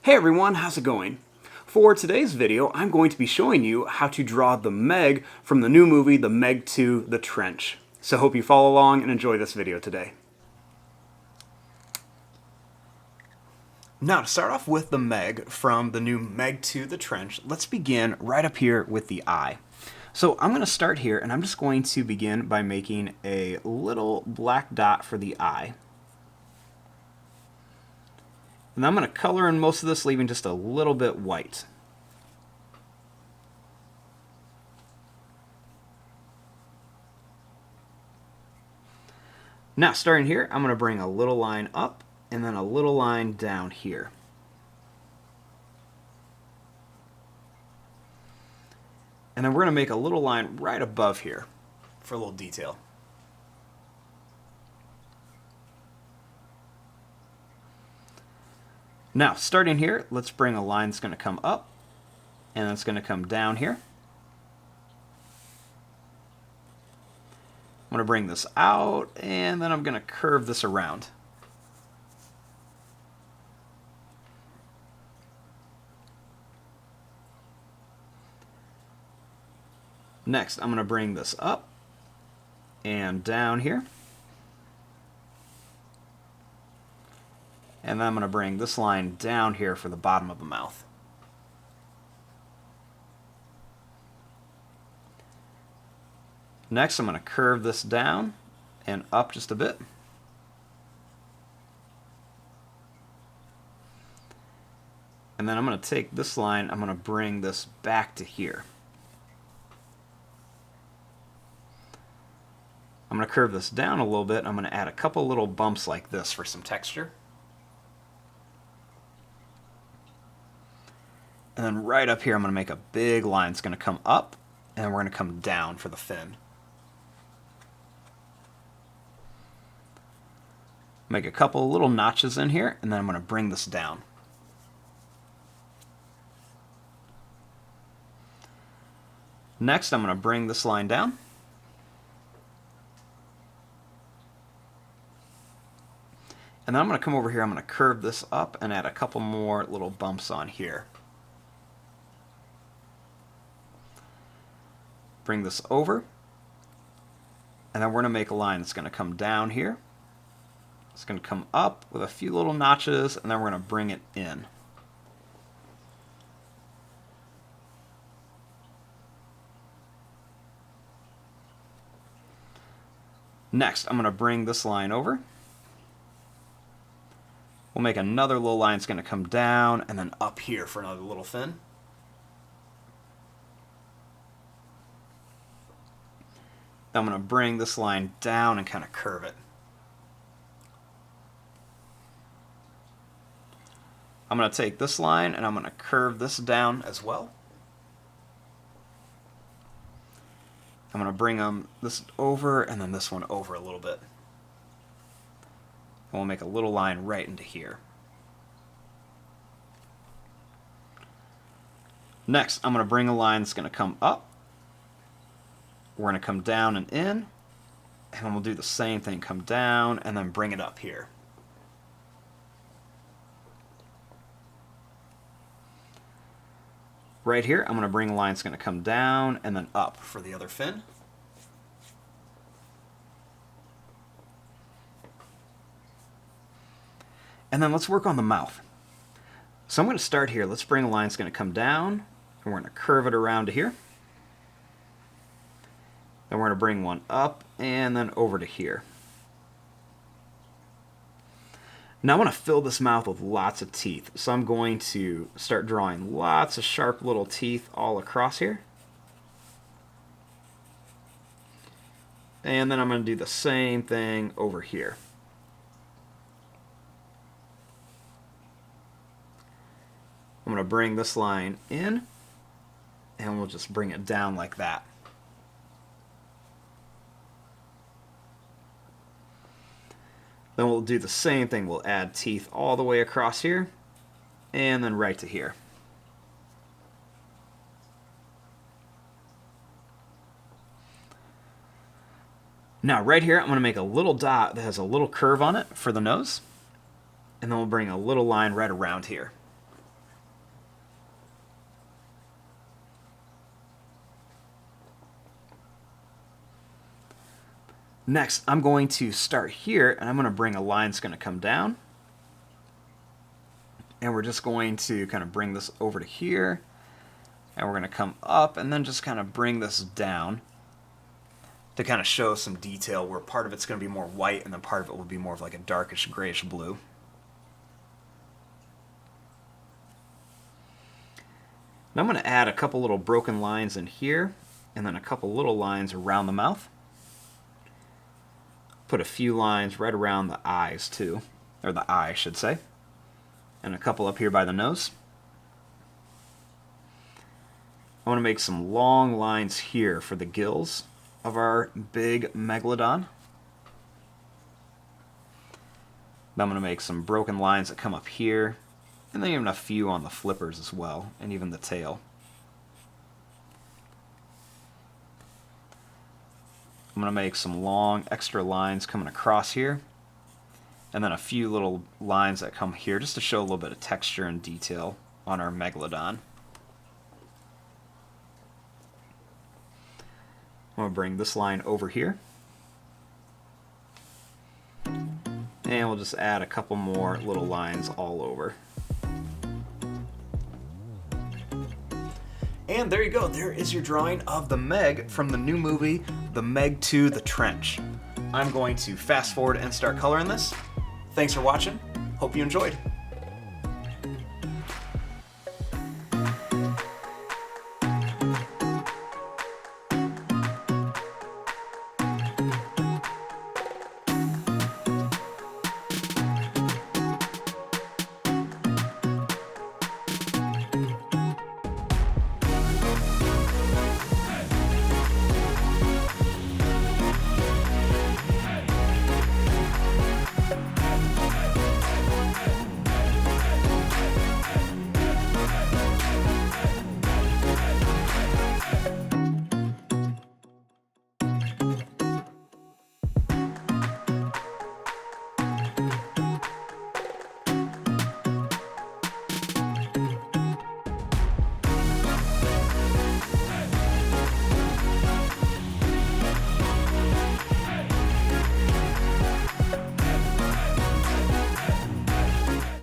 Hey everyone, how's it going? For today's video, I'm going to be showing you how to draw the Meg from the new movie, The Meg 2: The Trench. So hope you follow along and enjoy this video today. Now, to start off with the Meg from the new Meg 2: The Trench, let's begin right up here with the eye. So I'm going to start here, and I'm just going to begin by making a little black dot for the eye. And I'm going to color in most of this, leaving just a little bit white. Now, starting here, I'm going to bring a little line up and then a little line down here. And then we're going to make a little line right above here for a little detail. Now, starting here, let's bring a line that's going to come up, and it's going to come down here. I'm going to bring this out, and then I'm going to curve this around. Next, I'm going to bring this up and down here. And then I'm going to bring this line down here for the bottom of the mouth. Next, I'm going to curve this down and up just a bit. And then I'm going to take this line, I'm going to bring this back to here. I'm going to curve this down a little bit. I'm going to add a couple little bumps like this for some texture. And then right up here, I'm going to make a big line. It's going to come up, and we're going to come down for the fin. Make a couple little notches in here, and then I'm going to bring this down. Next, I'm going to bring this line down. And then I'm going to come over here, I'm going to curve this up and add a couple more little bumps on here. Bring this over, and then we're going to make a line that's going to come down here. It's going to come up with a few little notches, and then we're going to bring it in. Next, I'm going to bring this line over. We'll make another little line that's going to come down and then up here for another little fin. I'm going to bring this line down and kind of curve it. I'm going to take this line and I'm going to curve this down as well. I'm going to bring this over and then this one over a little bit. And we'll make a little line right into here. Next, I'm going to bring a line that's going to come up. We're going to come down and in, and then we'll do the same thing, come down and then bring it up here. Right here, I'm going to bring a line that's going to come down and then up for the other fin. And then let's work on the mouth. So I'm going to start here. Let's bring a line that's going to come down, and we're going to curve it around to here. Then we're going to bring one up and then over to here. Now I want to fill this mouth with lots of teeth. So I'm going to start drawing lots of sharp little teeth all across here. And then I'm going to do the same thing over here. I'm going to bring this line in, and we'll just bring it down like that. Then we'll do the same thing. We'll add teeth all the way across here, and then right to here. Now right here, I'm going to make a little dot that has a little curve on it for the nose. And then we'll bring a little line right around here. Next, I'm going to start here, and I'm going to bring a line that's going to come down. And we're just going to kind of bring this over to here. And we're going to come up and then just kind of bring this down to kind of show some detail where part of it's going to be more white and then part of it will be more of like a darkish grayish blue. Now I'm going to add a couple little broken lines in here and then a couple little lines around the mouth. Put a few lines right around the eyes too, or the eye I should say, and a couple up here by the nose. I want to make some long lines here for the gills of our big Megalodon. Then I'm going to make some broken lines that come up here, and then even a few on the flippers as well, and even the tail. I'm going to make some long extra lines coming across here, and then a few little lines that come here just to show a little bit of texture and detail on our Megalodon. I'm going to bring this line over here, and we'll just add a couple more little lines all over. And there you go, there is your drawing of the Meg from the new movie, The Meg to the Trench. I'm going to fast forward and start coloring this. Thanks for watching, hope you enjoyed.